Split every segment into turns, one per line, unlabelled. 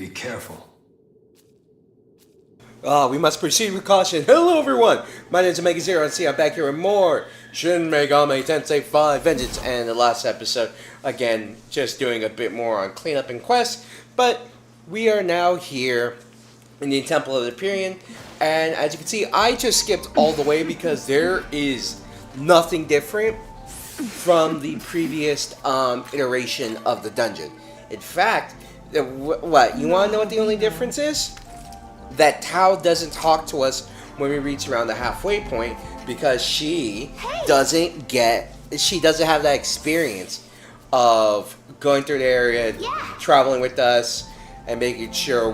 Be careful.
We must proceed with caution. Hello everyone, my name is Megami, and see I'm back here with more Shin Megami Tensei 5 Vengeance, and the last episode, again, just doing a bit more on cleanup and quests, but we are now here in the Temple of the Empyrean, and as you can see, I just skipped all the way because there is nothing different from the previous iteration of the dungeon. In fact, what, you want to know what the only difference is? That Tao doesn't talk to us when we reach around the halfway point because she doesn't have that experience of going through the area, traveling with us, and making sure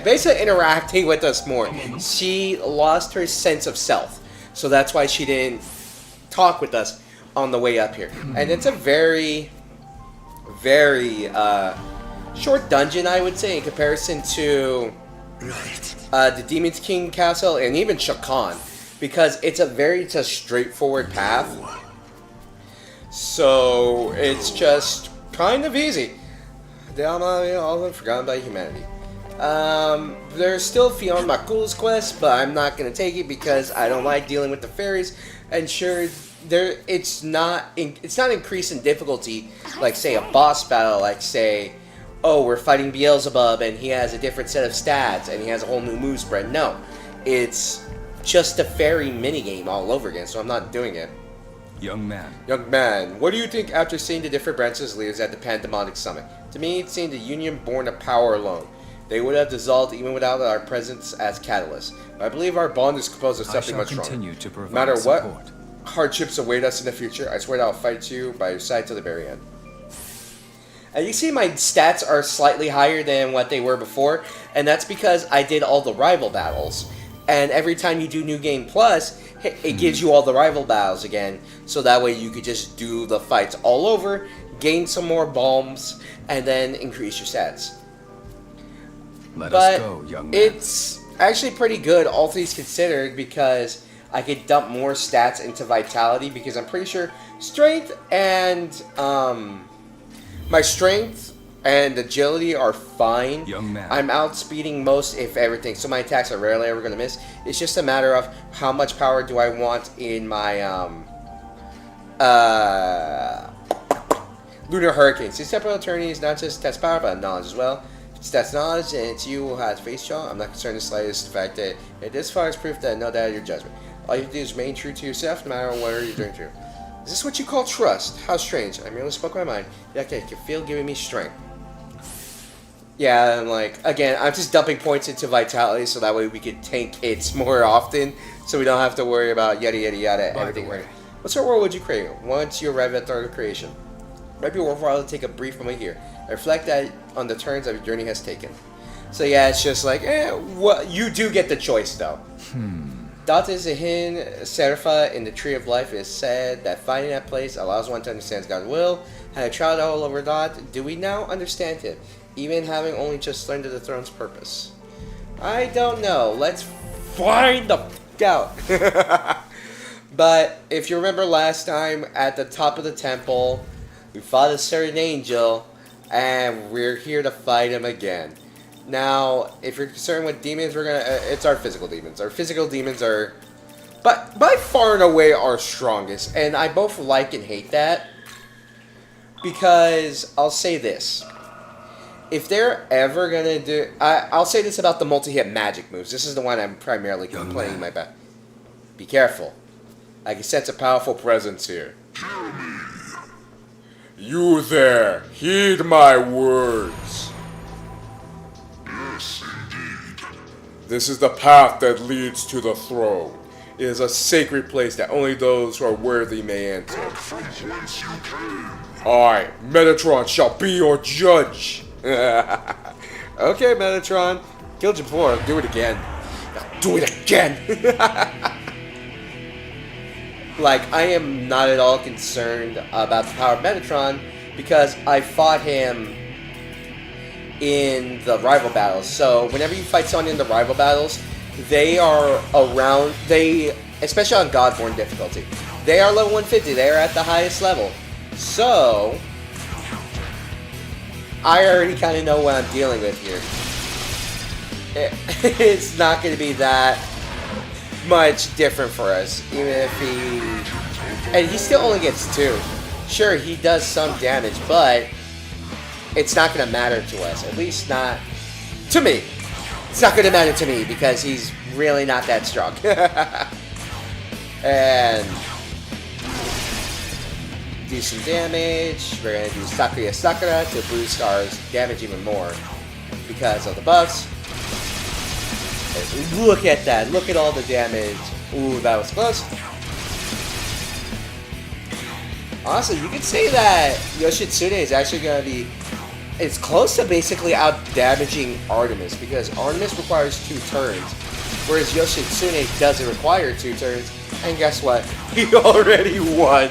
basically interacting with us more. She lost her sense of self, so that's why she didn't talk with us on the way up here. And it's a very short dungeon, I would say, in comparison to the Demon's King Castle and even Shakan, because it's a straightforward path. So it's just kind of easy. All of them forgotten by humanity. There's still Fion Makul's quest, but I'm not gonna take it because I don't like dealing with the fairies. And sure, it's not increased in difficulty, like say a boss battle, like say, oh, we're fighting Beelzebub and he has a different set of stats and he has a whole new move spread. No, it's just a fairy minigame all over again, so I'm not doing it.
Young man,
what do you think after seeing the different branches leaders at the Pandemonic Summit? To me, it seemed the union born of power alone. They would have dissolved even without our presence as catalysts. But I believe our bond is composed of something much stronger. No matter what hardships await us in the future, I swear that I'll fight you by your side till the very end. And you see my stats are slightly higher than what they were before, and that's because I did all the rival battles. And every time you do New Game Plus, it gives you all the rival battles again, so that way you could just do the fights all over, gain some more bombs, and then increase your stats.
Let us go, young man.
It's actually pretty good, all things considered, because I could dump more stats into Vitality, because I'm pretty sure Strength and my Strength and Agility are fine.
Young man.
I'm outspeeding most, if everything, so my attacks are rarely ever going to miss. It's just a matter of how much power do I want in my Lunar Hurricanes. These temporal attorneys not just test power, but knowledge as well. If that's knowledge, and it's you who has face jaw, I'm not concerned in the slightest. The fact that this far is proof that no doubt your judgment. All you have to do is remain true to yourself, no matter what you're doing to. Is this what you call trust? How strange. I merely spoke my mind. Yeah, okay, you can feel giving me strength. Yeah, and like, again, I'm just dumping points into Vitality so that way we can tank hits more often, so we don't have to worry about yada yada yada, everything. What sort of world would you create once you arrive at the start of creation? Might be worthwhile to take a brief moment here. I reflect that on the turns that your journey has taken. So yeah, it's just like, what you do get the choice though. Dot is a hin Serapha in the Tree of Life. It is said that finding that place allows one to understand God's will. Had a child all over Dot, do we now understand him, even having only just learned of the throne's purpose? I don't know. Let's find the out. But if you remember last time at the top of the temple, we fought a certain angel, and we're here to fight him again. Now, if you're concerned with demons, it's our physical demons. Our physical demons are, but by far and away, our strongest. And I both like and hate that, because I'll say this. If they're ever gonna do, I'll say this about the multi-hit magic moves. This is the one I'm primarily complaining about. Be careful. I can sense a powerful presence here. You there, heed my words.
Yes, indeed.
This is the path that leads to the throne. It is a sacred place that only those who are worthy may enter.
But from whence you came?
I, Metatron, shall be your judge. Okay, Metatron. Killed you before, do it again. Now do it again! Like, I am not at all concerned about the power of Metatron because I fought him in the rival battles. So whenever you fight someone in the rival battles, they are around, especially on Godborn difficulty, they are level 150, they are at the highest level. So I already kind of know what I'm dealing with here. It's not going to be that much different for us, even if he... And he still only gets 2. Sure, he does some damage, but it's not going to matter to us. At least not to me. It's not going to matter to me because he's really not that strong. And do some damage. We're going to do Sakura to boost our damage even more because of the buffs. And look at that. Look at all the damage. Ooh, that was close. Honestly, you could say that Yoshitsune is actually going to be... It's close to basically out-damaging Artemis, because Artemis requires 2 turns, whereas Yoshitsune doesn't require 2 turns, and guess what? He already won!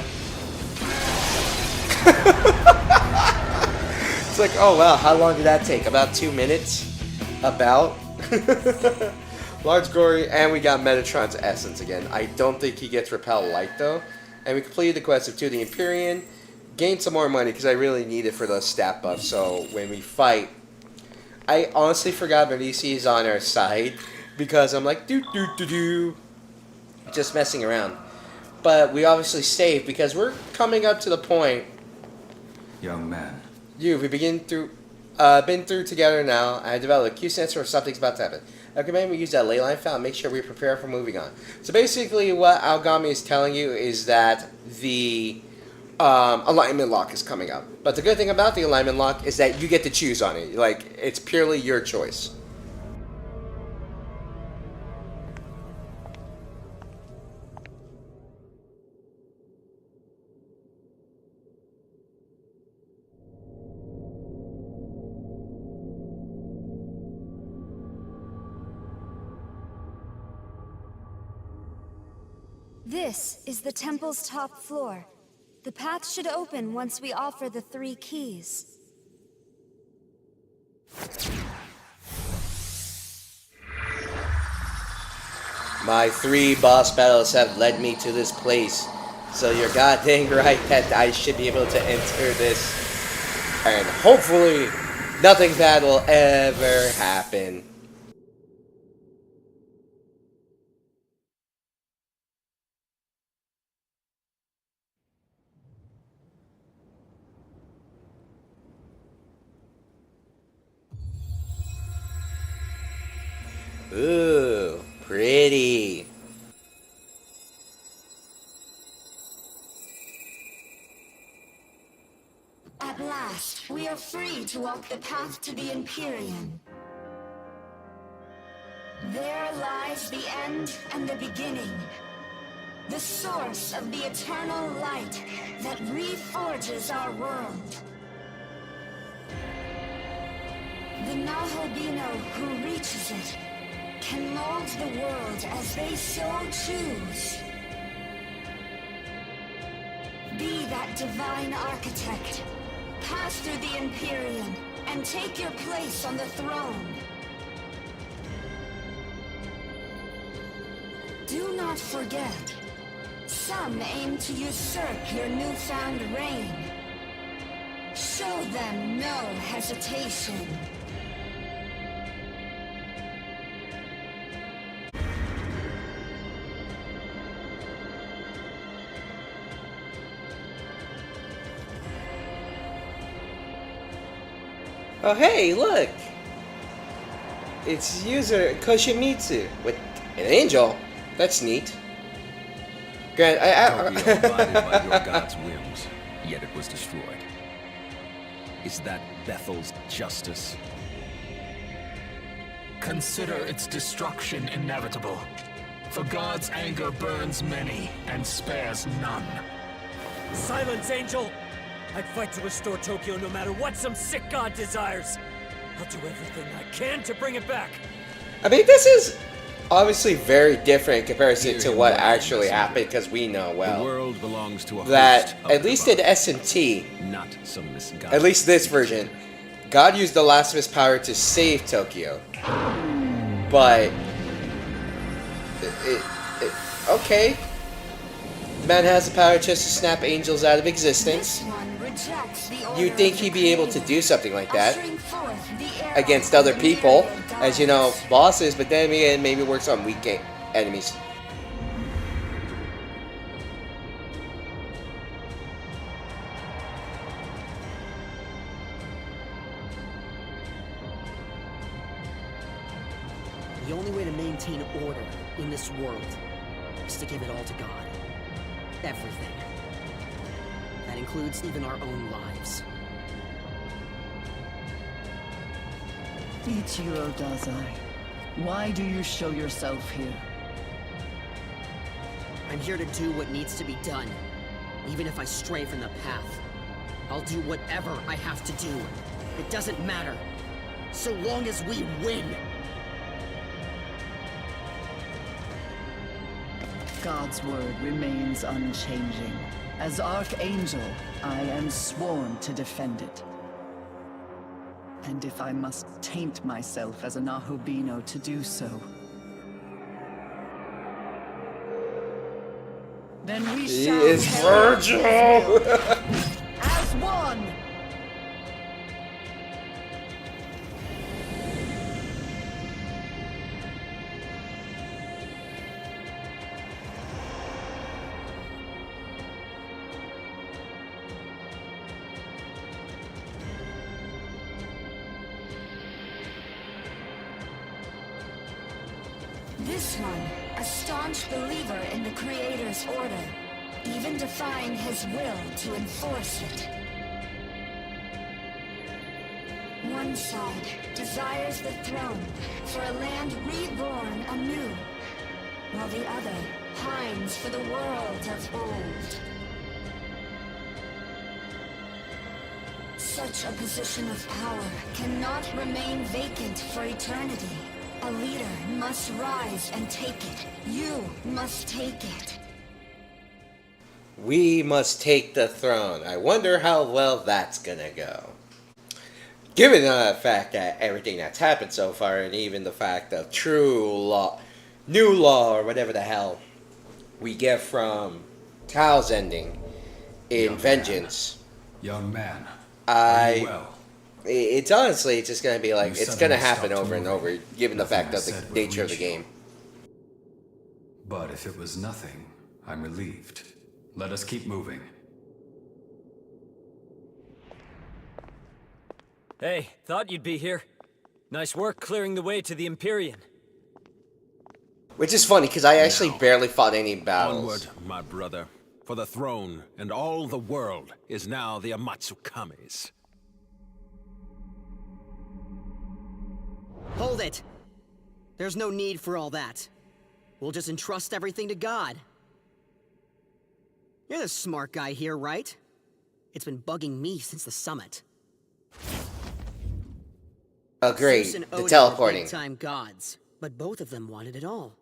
It's like, oh wow, how long did that take? About 2 minutes? About? Large Gory, and we got Metatron's Essence again. I don't think he gets Repel Light though. And we completed the quest of 2 the Empyrean. Gained some more money because I really need it for those stat buffs. So when we fight, I honestly forgot Medici is on our side because I'm like just messing around. But we obviously saved because we're coming up to the point.
Young man.
We've been through together now. I developed a Q sensor if something's about to happen. I recommend we use that ley line file and make sure we prepare for moving on. So basically what Aogami is telling you is that the alignment lock is coming up. But the good thing about the alignment lock is that you get to choose on it. Like, it's purely your choice.
This is the temple's top floor. The path should open once we offer the 3 keys.
My 3 boss battles have led me to this place. So you're goddamn right that I should be able to enter this. And hopefully, nothing bad will ever happen. Ooh, pretty.
At last, we are free to walk the path to the Empyrean. There lies the end and the beginning. The source of the eternal light that reforges our world. The Naholbino who reaches it can mold the world as they so choose. Be that divine architect. Pass through the Empyrean and take your place on the throne. Do not forget, some aim to usurp your newfound reign. Show them no hesitation.
Oh hey, look! It's user Koshimitsu with an angel. That's neat. Grant,
Tokyo abided by your god's whims, yet it was destroyed. Is that Bethel's justice?
Consider its destruction inevitable. For God's anger burns many and spares none.
Silence, Angel! I'd fight to restore Tokyo no matter what some sick god desires. I'll do everything I can to bring it back.
I mean, this is obviously very different in comparison to what actually happened, because we know
The
well
world belongs to a
that
host of
at least in
divine,
S&T,
not some misguided.
at least this version, God used the last of his power to save Tokyo. But okay, the man has the power just to snap angels out of existence.
This one rejects the order
you'd think
of the
he'd be able to
Creator,
do something like that
ushering forth the era
against
of
other
the
people,
myriad
as you know,
gods.
bosses, but then again, maybe it works on weak enemies.
The only way to maintain order in this world is to give it all to God. Everything. That includes even our own lives.
Ichiro Dazai, why do you show yourself here?
I'm here to do what needs to be done. Even if I stray from the path. I'll do whatever I have to do. It doesn't matter. So long as we win.
God's word remains unchanging. As Archangel, I am sworn to defend it. And if I must taint myself as an Ahobino to do so, then we
He
shall
is
carry
Virgil!
as one!
This one, a staunch believer in the Creator's order, even defying his will to enforce it. One side desires the throne for a land reborn anew, while the other pines for the world of old. Such a position of power cannot remain vacant for eternity. A leader must rise and take it. You must take it.
We must take the throne. I wonder how well that's gonna go. Given the fact that everything that's happened so far, and even the fact of true law, new law, or whatever the hell we get from Tao's ending in
Young
Vengeance,
Young man,
I-
well.
it's honestly just gonna be like,
You
it's gonna
suddenly
happen
stopped
over and
moving.
over, given the
Nothing
fact
I
of the
said would
nature of the
reach you.
game.
But if it was nothing, I'm relieved. Let us keep moving.
Hey, thought you'd be here. Nice work clearing the way to the Empyrean.
Which is funny, because I actually
Now,
barely fought any battles.
Onward, my brother. For the throne and all the world is now the Amatsukami's.
Hold it! There's no need for all that. We'll just entrust everything to God. You're the smart guy here, right? It's been bugging me since the summit.
Oh great,
Zeus and
the
Odin
teleporting.
were big-time gods, but both of them wanted it all.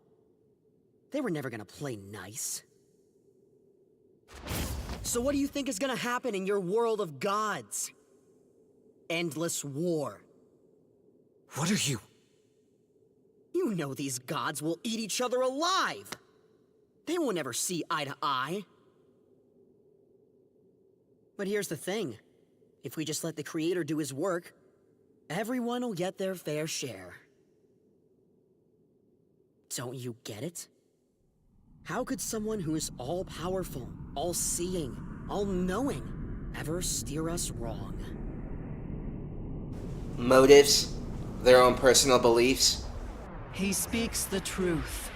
They were never gonna play nice. So what do you think is gonna happen in your world of gods? Endless war.
What are you?
You know these gods will eat each other alive! They won't ever see eye to eye. But here's the thing. If we just let the Creator do his work, everyone will get their fair share. Don't you get it? How could someone who is all-powerful, all-seeing, all-knowing, ever steer us wrong?
Motives, their own personal beliefs.
He speaks the truth.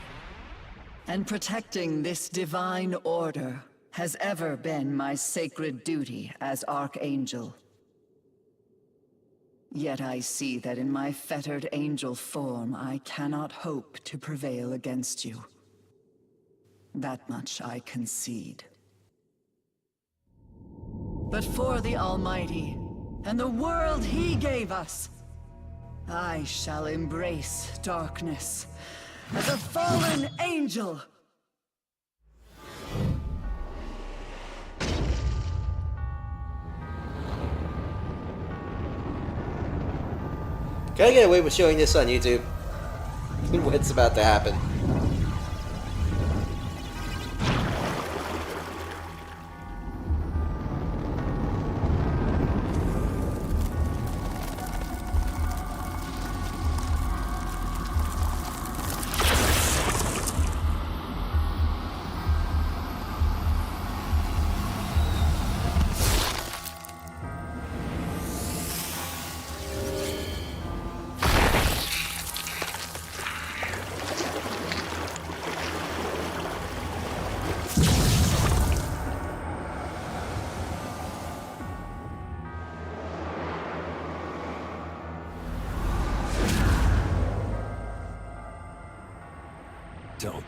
And protecting this divine order has ever been my sacred duty as Archangel. Yet I see that in my fettered angel form I cannot hope to prevail against you. That much I concede. But for the Almighty, and the world He gave us, I shall embrace darkness as a fallen angel.
Can I get away with showing this on YouTube? What's about to happen?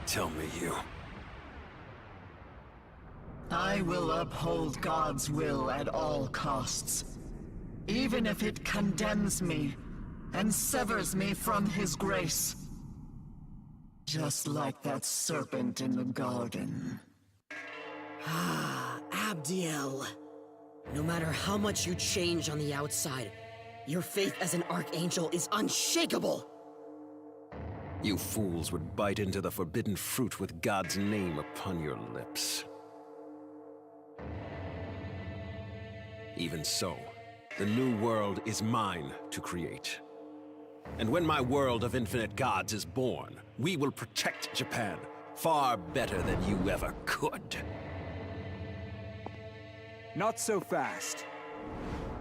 Tell me you.
I will uphold God's will at all costs, even if it condemns me and severs me from his grace. Just like that serpent in the garden.
Ah, Abdiel. No matter how much you change on the outside, your faith as an archangel is unshakable.
You fools would bite into the forbidden fruit with God's name upon your lips. Even so, the new world is mine to create. And when my world of infinite gods is born, we will protect Japan far better than you ever could.
Not so fast.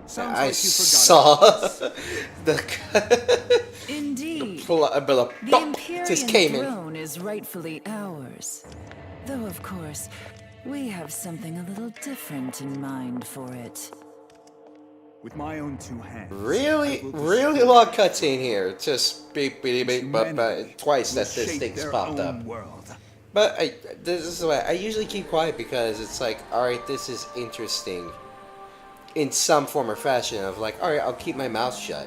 Sounds
I
like you
saw
forgot.
the
Indeed.
the
The
pop
Empyrean
just came in.
throne is rightfully ours. Though, of course, we have something a little different in mind for it.
With my own two hands.
Really,
I will
really
destroy
long cutscene here. Just beep, beep, beep, but
humanity
twice
will
that this
shape
thing's
their
popped
own
up.
world.
But this is why I usually keep quiet, because it's like, alright, this is interesting. In some form or fashion of like, alright, I'll keep my mouth shut.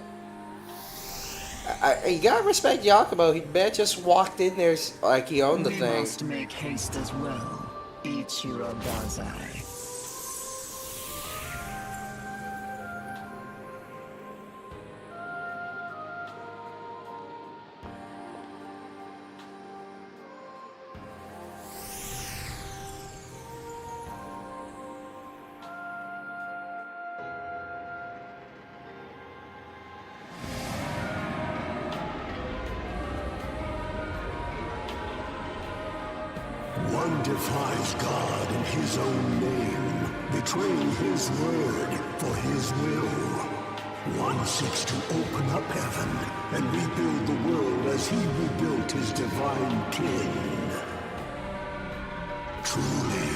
You gotta respect Yakumo. He man just walked in there like he owned the
We
thing.
must make haste as well, Ichiro Dazai.
One defies God in his own name, betraying his word for his will. One seeks to open up heaven and rebuild the world as he rebuilt his divine kin. Truly,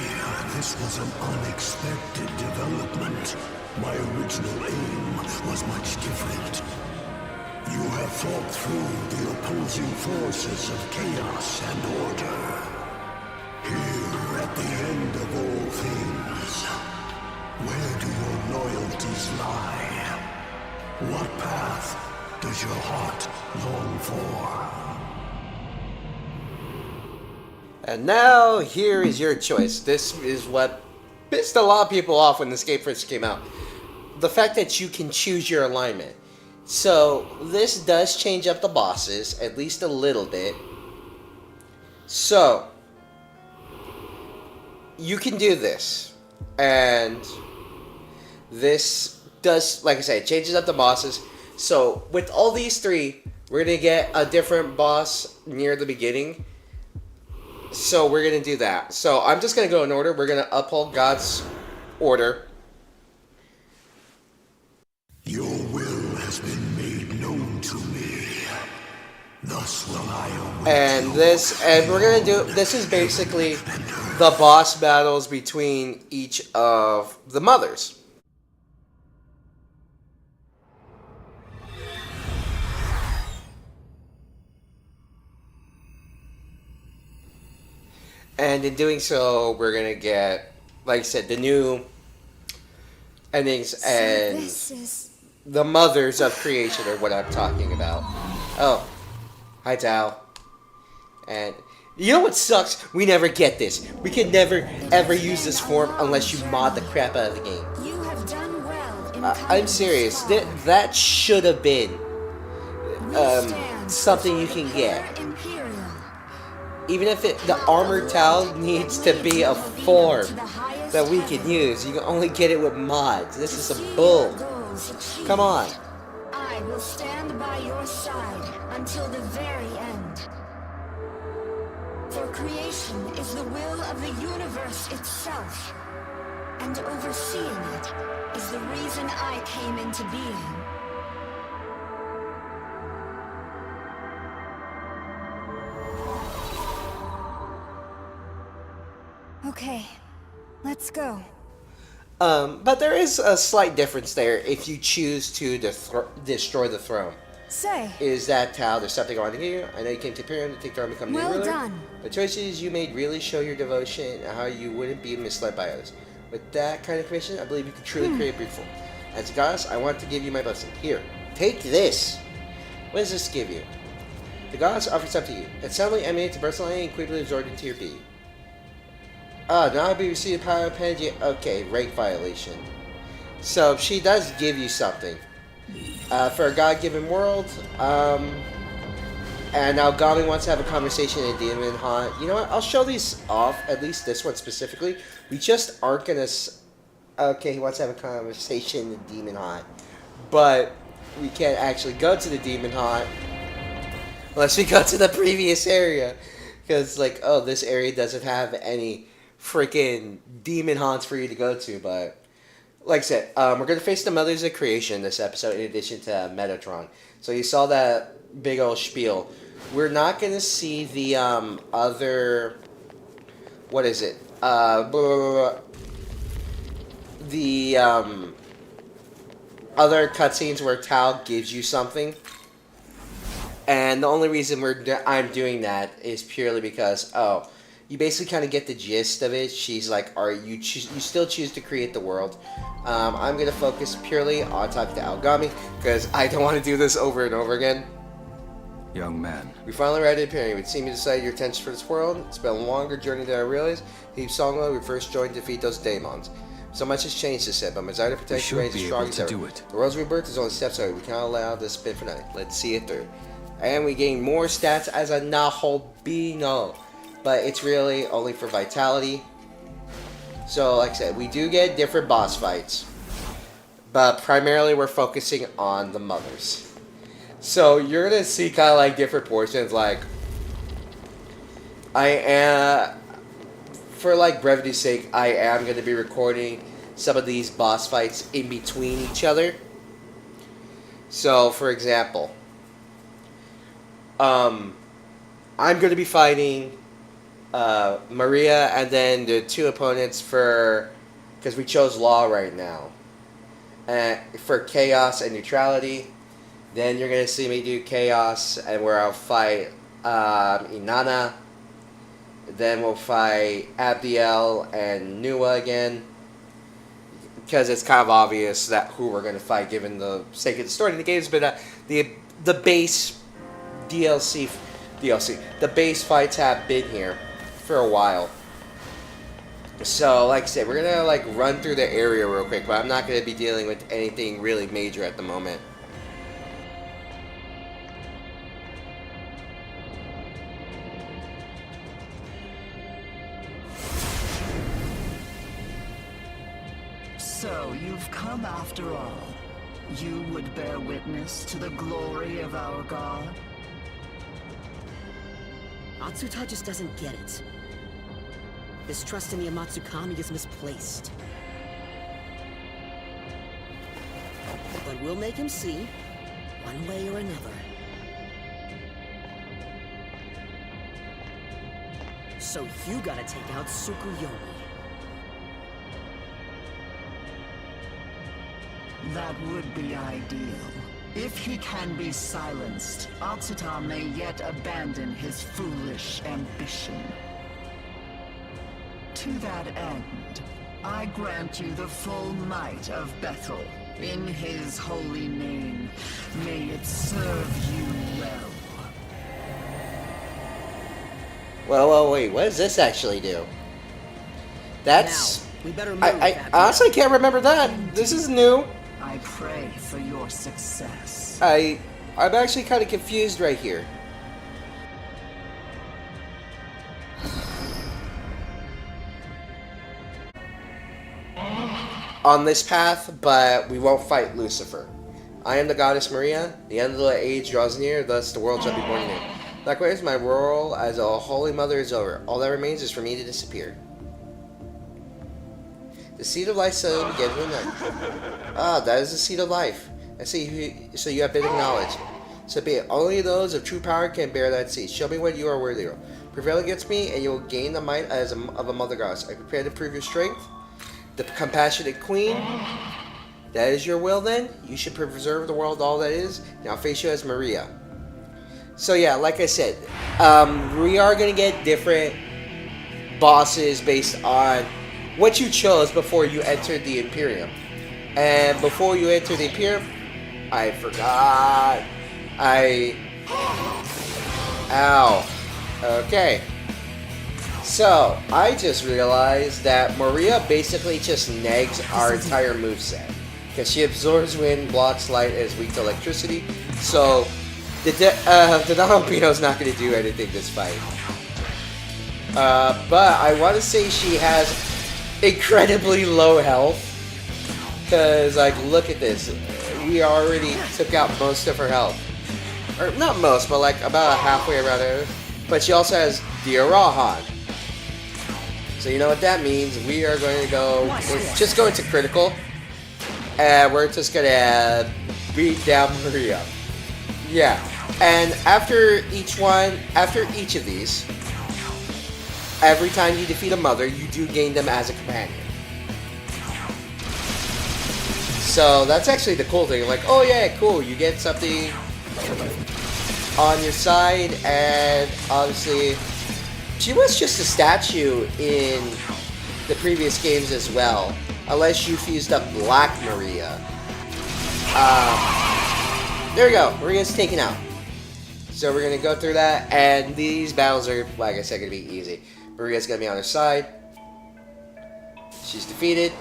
this was an unexpected development. My original aim was much different. You have fought through the opposing forces of chaos and order. Here at the end of all things, where do your loyalties lie? What path does your heart long for?
And now, here is your choice. This is what pissed a lot of people off when this game first came out. The fact that you can choose your alignment. So, this does change up the bosses, at least a little bit. So, you can do this. And this does, like I said, it changes up the bosses. So, with all these three, we're going to get a different boss near the beginning. So we're going to do that. So I'm just going to go in order. We're going to uphold God's order.
Your will has been made known to me. Thus will I await
And we're going to do, this is basically the boss battles between each of the mothers. And in doing so, we're going to get, like I said, the new endings and
This is...
the mothers of creation are what I'm talking about. Oh, hi Tao. And you know what sucks? We never get this. We can never ever use this form unless you mod the crap out of the game.
You have done well in
I'm
coming
serious.
this far.
That should have been
We stand
something you
before
can
the
get.
Pillar Imperial.
Even if the armored Tao needs to be a form that we can use, you can only get it with mods. This is some bull. Come on.
I will stand by your side until the very end. For creation is the will of the universe itself. And overseeing it is the reason I came into being. Okay, let's go.
But there is a slight difference there if you choose to destroy the throne.
Say,
Is that Tao? There's something I want to give you. I know you came to Imperium to take the army, become new
well
ruler.
done.
The choices you made really show your devotion and how you wouldn't be misled by others. With that kind of information, I believe you can truly create beautiful. As a goddess, I want to give you my blessing. Here, take this. What does this give you? The goddess offers something to you. It suddenly emanates personally and quickly absorbed into your being. Ah, now I'll be receiving power of penalty. Okay, rank violation. So she does give you something. For a God-given world, and now Gami wants to have a conversation in Demon Haunt. You know what? I'll show these off, at least this one specifically. We just aren't gonna... Okay, he wants to have a conversation in Demon Haunt. But we can't actually go to the Demon Haunt unless we go to the previous area. Because, like, oh, this area doesn't have any freaking Demon Haunts for you to go to, but... Like I said, we're going to face the Mothers of Creation this episode in addition to Metatron. So you saw that big old spiel. We're not going to see the other... What is it? The other cutscenes where Tao gives you something. And the only reason I'm doing that is purely because, oh, you basically kind of get the gist of it. She's like, you still choose to create the world. I'm going to focus purely on talking to Algami, because I don't want to do this over and over again.
Young man.
We finally arrived at Imperium. It seemed you decided your intentions for this world. It's been a longer journey than I realized. Deep Songla, we first joined to defeat those daemons. So much has changed, this said, but my desire to protect you remains as strong as ever. The world's rebirth is only steps away. We cannot allow this spin for nothing. Let's see it through. And we gain more stats as a Nahobino. But it's really only for vitality. So, like I said, we do get different boss fights. But primarily we're focusing on the mothers. So, you're going to see kind of like different portions. Like, for like brevity's sake, I am going to be recording some of these boss fights in between each other. So, for example, I'm going to be fighting Maria and then the two opponents because we chose Law right now, for Chaos and Neutrality. Then you're going to see me do Chaos, and where I'll fight Inanna. Then we'll fight Abdiel and Nua again, because it's kind of obvious that who we're going to fight given the sake of the story in the games. But the base DLC, the base fights have been here for a while. So, like I said, we're gonna like run through the area real quick, but I'm not gonna be dealing with anything really major at the moment.
So, you've come after all. You would bear witness to the glory of our god?
Atsuta just doesn't get it. His trust in the Amatsukami is misplaced. But we'll make him see, one way or another. So you gotta take out Tsukuyomi.
That would be ideal. If he can be silenced, Atsuta may yet abandon his foolish ambition. To that end, I grant you the full might of Bethel. In his holy name, may it serve you well.
Well, wait, what does this actually do? That's...
Now, we better move,
I honestly can't remember that. This is new.
I pray for your success.
I'm actually kind of confused right here. On this path, but we won't fight Lucifer. I am the goddess Maria. The end of the age draws near, thus the world shall be born anew. Likewise, my role as a holy mother is over. All that remains is for me to disappear. The seed of life suddenly began to ignite. Ah, that is the seed of life. I see. So you have been acknowledged. So be it. Only those of true power can bear that seed. Show me what you are worthy of. Prevail against me, and you will gain the might of a mother goddess. I prepare to prove your strength. The compassionate queen. That is your will then? You should preserve the world all that is. Now face you as Maria. So yeah, like I said, we are going to get different bosses based on what you chose before you entered the Imperium. And before you enter the Imperium, I forgot. Ow. Okay. So, I just realized that Maria basically just negs our entire moveset. Because she absorbs wind, blocks light, and is weak to electricity. So, the Donalpino's not going to do anything this fight. But I want to say she has incredibly low health. Because, like, look at this. We already took out most of her health. Or, not most, but like about halfway around her. But she also has Diarahan. So you know what that means. We are going to go... We're just going to critical. And we're just going to beat down Maria. Yeah. And after each of these, every time you defeat a mother, you do gain them as a companion. So that's actually the cool thing. Like, oh yeah, cool. You get something on your side, and obviously, she was just a statue in the previous games as well. Unless you fused up Black Maria. There we go. Maria's taken out. So we're going to go through that, and these battles are, like I said, going to be easy. Maria's going to be on her side. She's defeated.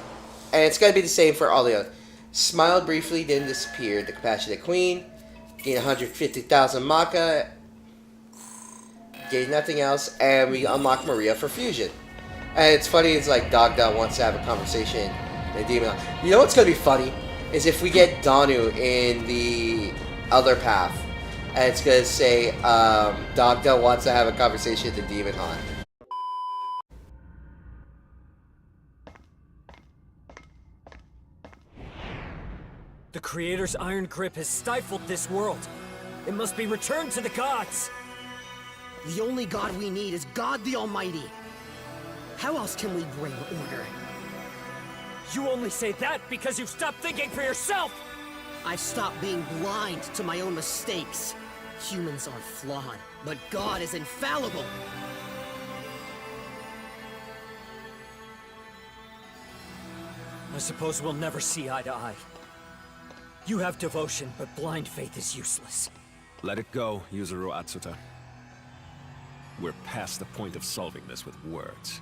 And it's going to be the same for all the others. Smiled briefly, then disappeared. The Compassionate Queen. Gain 150,000 Maka. Gain nothing else. And we unlock Maria for fusion. And it's funny, it's like Dogda wants to have a conversation with Demon. You know what's going to be funny? Is if we get Danu in the other path. And it's going to say, Dogda wants to have a conversation with the Demon Han.
The Creator's iron grip has stifled this world. It must be returned to the gods.
The only god we need is God the Almighty. How else can we bring order?
You only say that because you've stopped thinking for yourself!
I've stopped being blind to my own mistakes. Humans are flawed, but God is infallible.
I suppose we'll never see eye to eye. You have devotion, but blind faith is useless.
Let it go, Yuzuru Atsuta. We're past the point of solving this with words.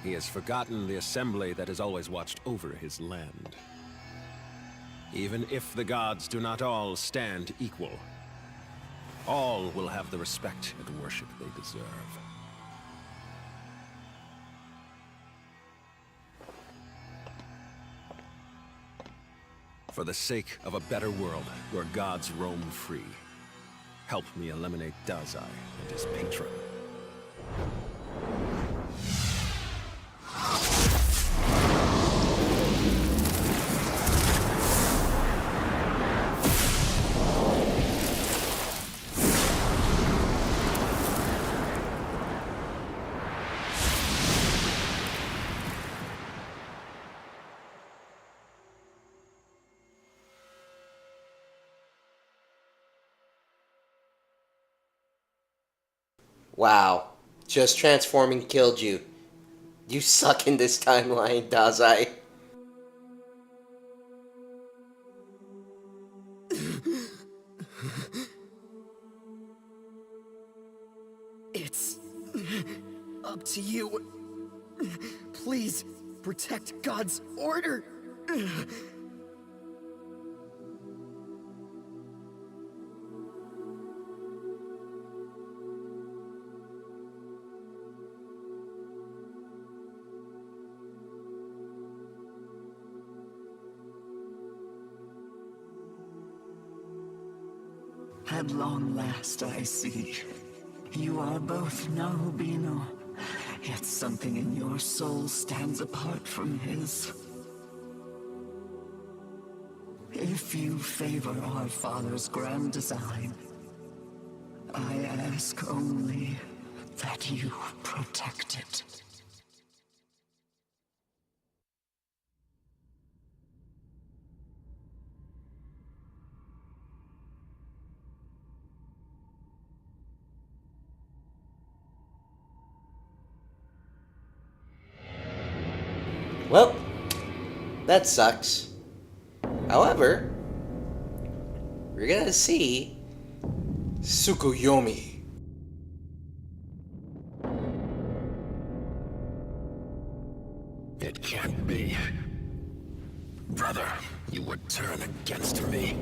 He has forgotten the assembly that has always watched over his land. Even if the gods do not all stand equal, all will have the respect and worship they deserve. For the sake of a better world where gods roam free, help me eliminate Dazai and his patron.
Wow. Just transforming killed you. You suck in this timeline, Dazai.
It's up to you. Please protect God's order.
At long last I see. You are both Nahubino, yet something in your soul stands apart from his. If you favor our father's grand design, I ask only that you protect it.
Well, that sucks. However, we're gonna see Tsukuyomi.
It can't be. Brother, you would turn against me.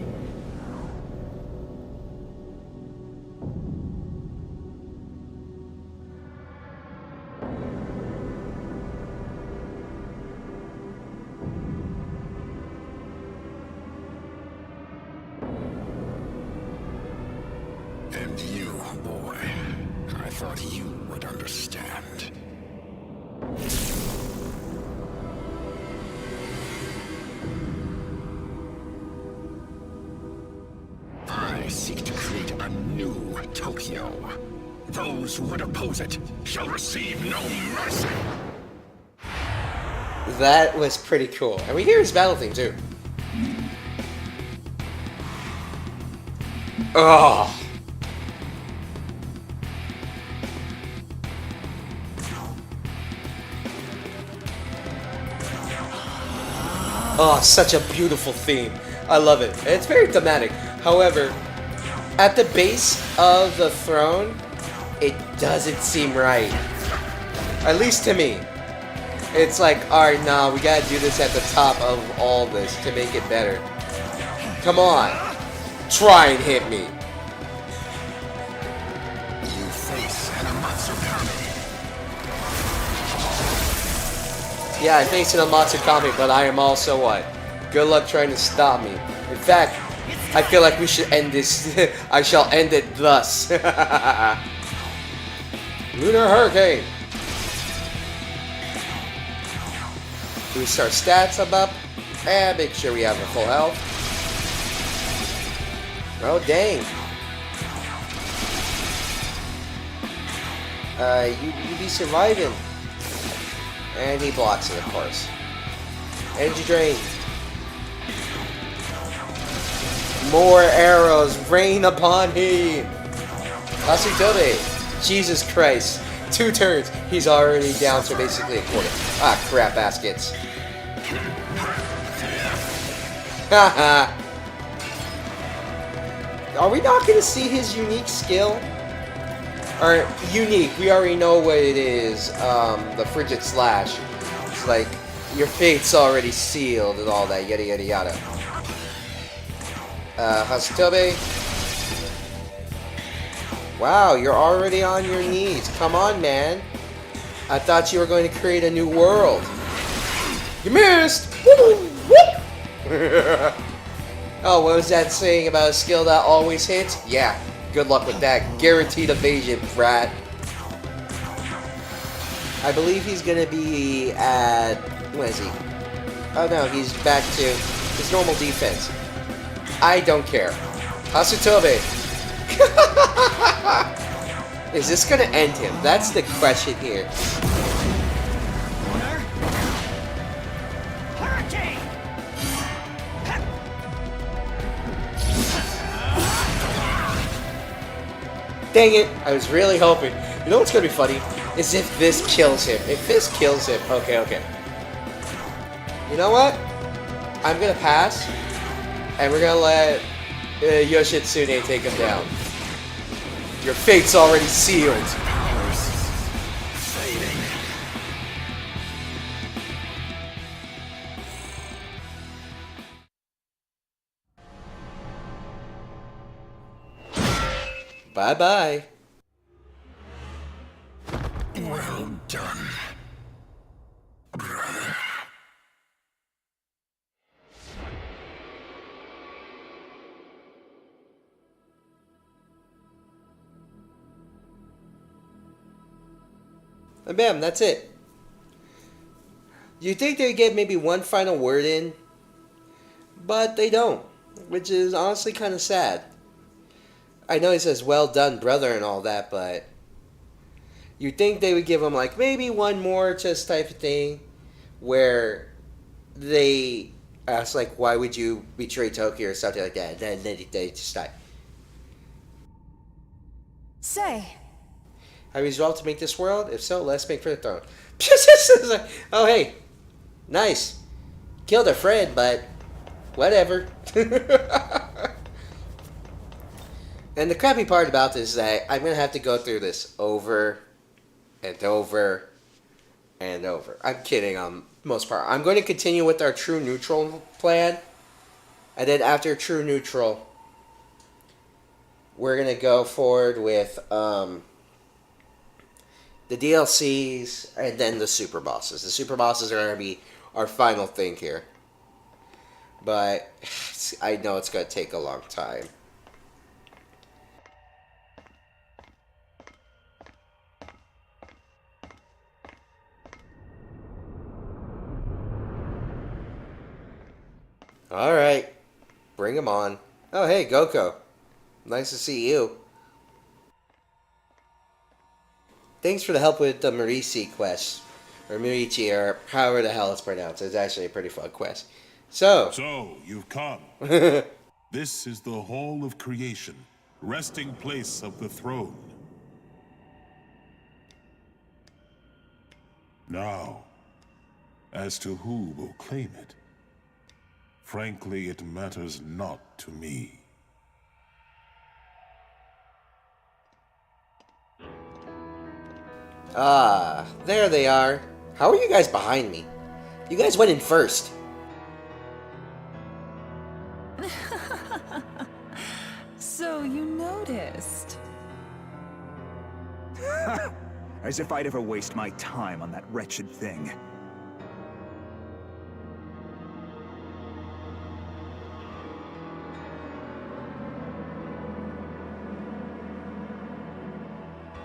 And you, boy, I thought you would understand. I seek to create a new Tokyo. Those who would oppose it shall receive no mercy.
That was pretty cool. And we hear his battle theme too. Oh. Oh, such a beautiful theme. I love it. It's very thematic. However, at the base of the throne, it doesn't seem right. At least to me. It's like, alright, nah, we gotta do this at the top of all this to make it better. Come on. Try and hit me.
You face an Amatsukami.
Yeah, I face an Amatsukami, but I am also what? Good luck trying to stop me. In fact, I feel like we should end this. I shall end it thus. Lunar Hurricane. Boost our stats up, and make sure we have a full health. Oh, dang. You be surviving. And he blocks it, of course. Energy drain. More arrows rain upon him. Asitobe. Jesus Christ. 2 turns. He's already down to basically a quarter. Ah, crap baskets. Haha. Are we not going to see his unique skill? Or, unique, we already know what it is. The Frigid Slash. It's like, your fate's already sealed and all that, yada yada yada. Hasitobe. Wow, you're already on your knees. Come on, man. I thought you were going to create a new world. You missed! Oh, what was that saying about a skill that always hits? Yeah, good luck with that. Guaranteed evasion, brat. I believe he's gonna be at... What is he? Oh no, he's back to his normal defense. I don't care. Hasitobe. Is this gonna end him? That's the question here. Dang it, I was really hoping. You know what's gonna be funny? Is if this kills him. If this kills him. Okay. You know what? I'm gonna pass. And we're gonna let Yoshitsune take him down. Your fate's already sealed. Bye-bye.
Well done, brother.
And bam, that's it. You think they'd get maybe one final word in? But they don't. Which is honestly kind of sad. I know he says, well done, brother, and all that, but... You'd think they would give him, like, maybe one more just type of thing. Where they ask, like, why would you betray Tokyo or something like that. Then they just die.
Say,
Have you resolved to make this world? If so, let's make for the throne. Oh, hey. Nice. Killed a friend, but whatever. And the crappy part about this is that I'm going to have to go through this over and over and over. I'm kidding on most part. I'm going to continue with our true neutral plan. And then after true neutral, we're going to go forward with the DLCs and then the super bosses. The super bosses are going to be our final thing here. But I know it's going to take a long time. Alright. Bring him on. Oh, hey, Goko. Nice to see you. Thanks for the help with the Marici quest. Or Marici, or however the hell it's pronounced. It's actually a pretty fun quest. So,
you've come. This is the Hall of Creation, resting place of the throne. Now, as to who will claim it, frankly, it matters not to me.
Ah, there they are. How are you guys behind me? You guys went in first.
So you noticed.
As if I'd ever waste my time on that wretched thing.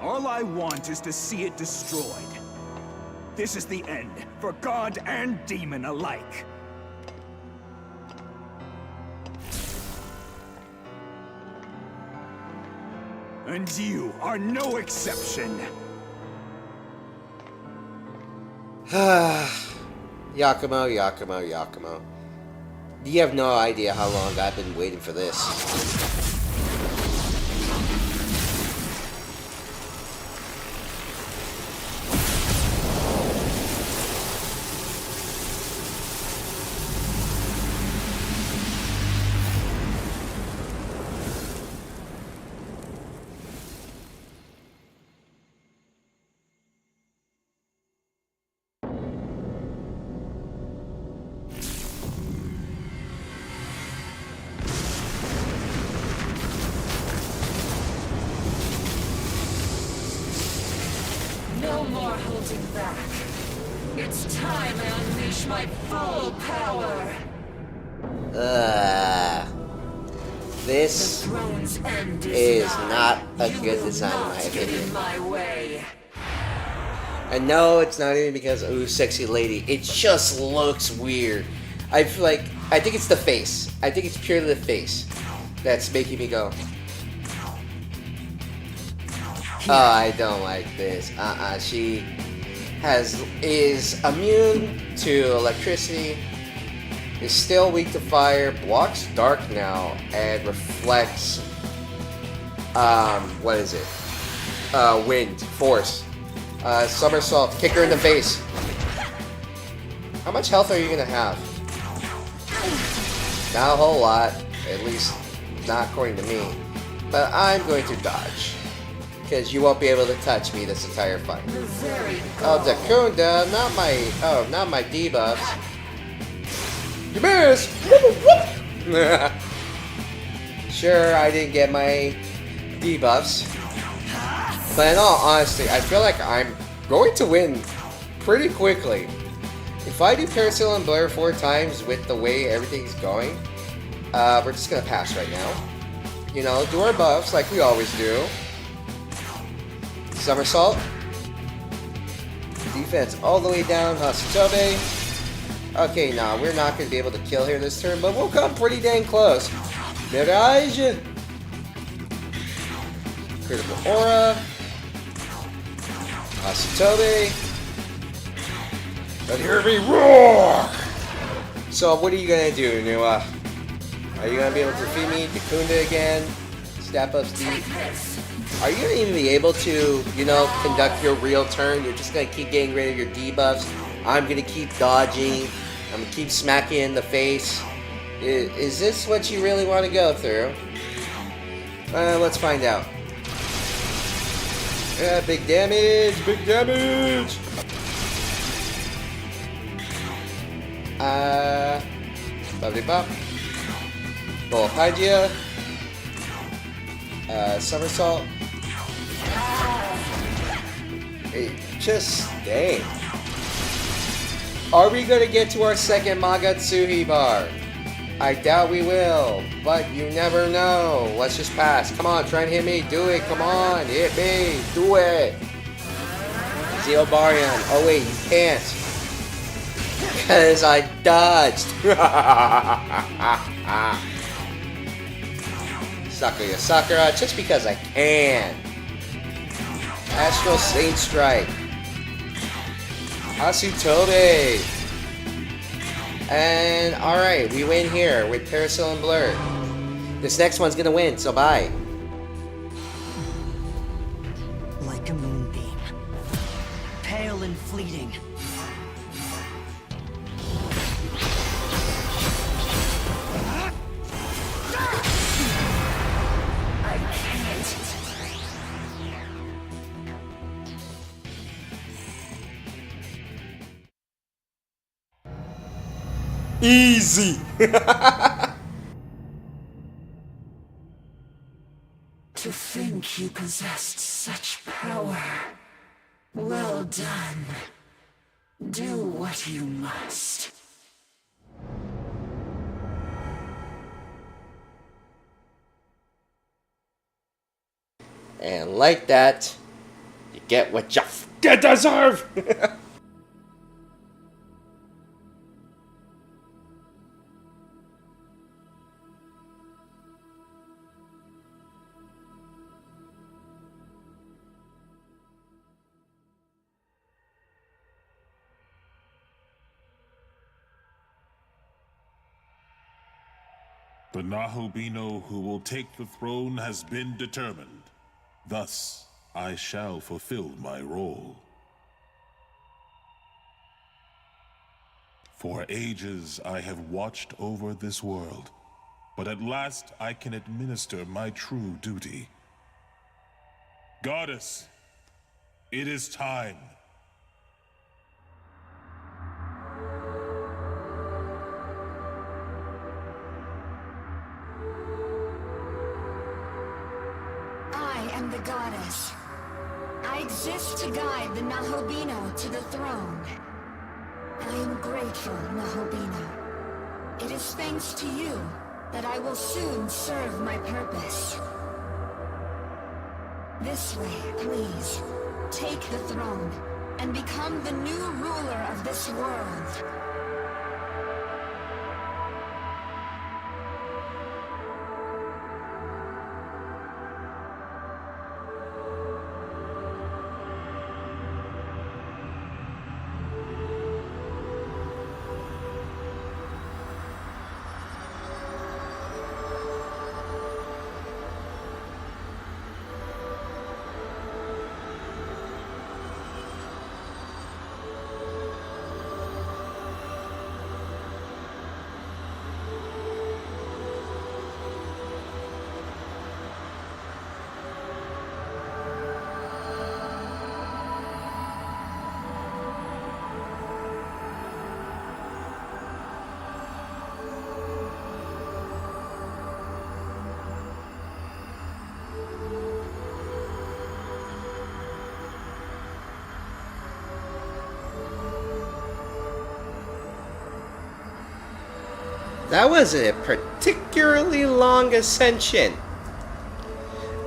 All I want is to see it destroyed. This is the end, for god and demon alike. And you are no exception.
Yakumo, Yakumo, Yakumo. You have no idea how long I've been waiting for this.
No more holding back. It's time I unleash my full power.
This is not a good design in my opinion. And no, it's not even because, ooh, sexy lady. It just looks weird. I feel like, I think it's the face. I think it's purely the face that's making me go, oh, I don't like this. She is immune to electricity, is still weak to fire, blocks dark now, and reflects, what is it? Wind, force. Somersault, kick her in the face. How much health are you gonna have? Not a whole lot, at least not according to me. But I'm going to dodge, because you won't be able to touch me this entire fight. Oh, Dakunda, not my debuffs. You missed! Sure, I didn't get my debuffs. But in all honesty, I feel like I'm going to win pretty quickly. If I do Parasail and Blur 4 times with the way everything's going, we're just gonna pass right now. You know, do our buffs like we always do. Somersault. Defense all the way down, Hasatobe. Okay, nah, we're not going to be able to kill here this turn, but we'll come pretty dang close. Mirage. Critical Aura. Hasatobe. And hear me roar! So, what are you going to do, Nua? Are you going to be able to defeat me? Dakunda again? Step up Steve? Are you going to even be able to, you know, conduct your real turn? You're just going to keep getting rid of your debuffs I'm gonna keep dodging. I'm gonna keep smacking in the face. Is this what you really want to go through? Let's find out. Big damage! Big damage! Bubbly Bop. Bowl of Hygia. Somersault. Hey, just dang. Are we gonna get to our second Magatsuhi bar? I doubt we will, but you never know. Let's just pass. Come on, try and hit me. Do it. Come on, hit me. Do it. Zeobarion. Oh wait, you can't. Because I dodged. Sakuya Sakura, just because I can. Astral Saint Strike. Asutobe. And alright, we win here with Parasil and Blur. This next one's gonna win, so bye.
Like a moonbeam. Pale and fleeting.
Easy!
To think you possessed such power. Well done. Do what you must.
And like that, you get what you deserve!
The Nahobino who will take the throne has been determined. Thus, I shall fulfill my role. For ages I have watched over this world, but at last I can administer my true duty. Goddess, it is time.
I am the goddess. I exist to guide the Nahobino to the throne. I am grateful, Nahobino. It is thanks to you that I will soon serve my purpose. This way, please. Take the throne and become the new ruler of this world.
That was a particularly long ascension.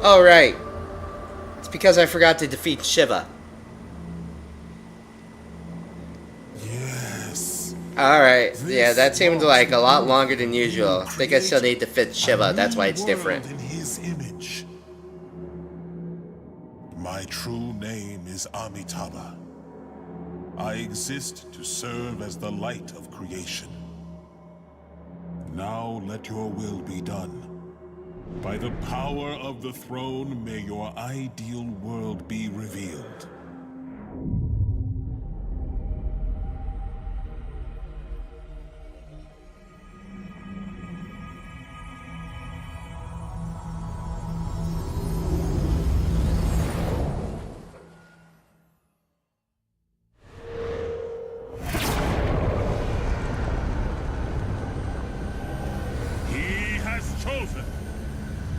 Oh, right. It's because I forgot to defeat Shiva.
Yes.
Alright, yeah, that seemed like a lot longer than usual. I think I still need to fit Shiva, that's why it's different.
In his image. My true name is Amitabha. I exist to serve as the light of creation. Now let your will be done. By the power of the throne, may your ideal world be revealed. chosen.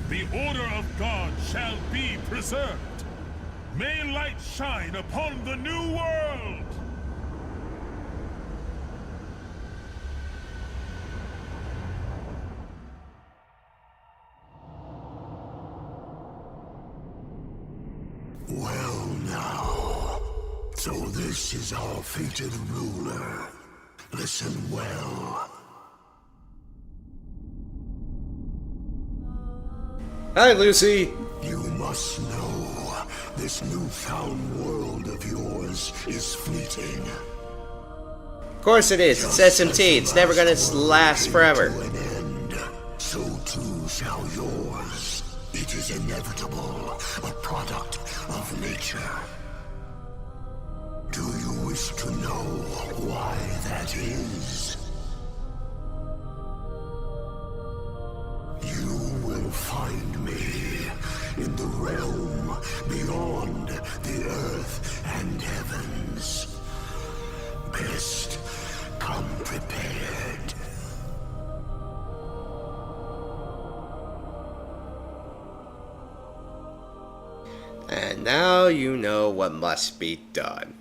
The order of God shall be preserved. May light shine upon the new world!
Well now, so this is our fated ruler. Listen well.
Hi, Lucy.
You must know, this newfound world of yours is fleeting.
Of course it is. It's SMT. It's never gonna last forever.
To an end, so too shall yours. It is inevitable, a product of nature. Do you wish to know why that is? You will find me in the realm beyond the earth and heavens. Best come prepared.
And now you know what must be done.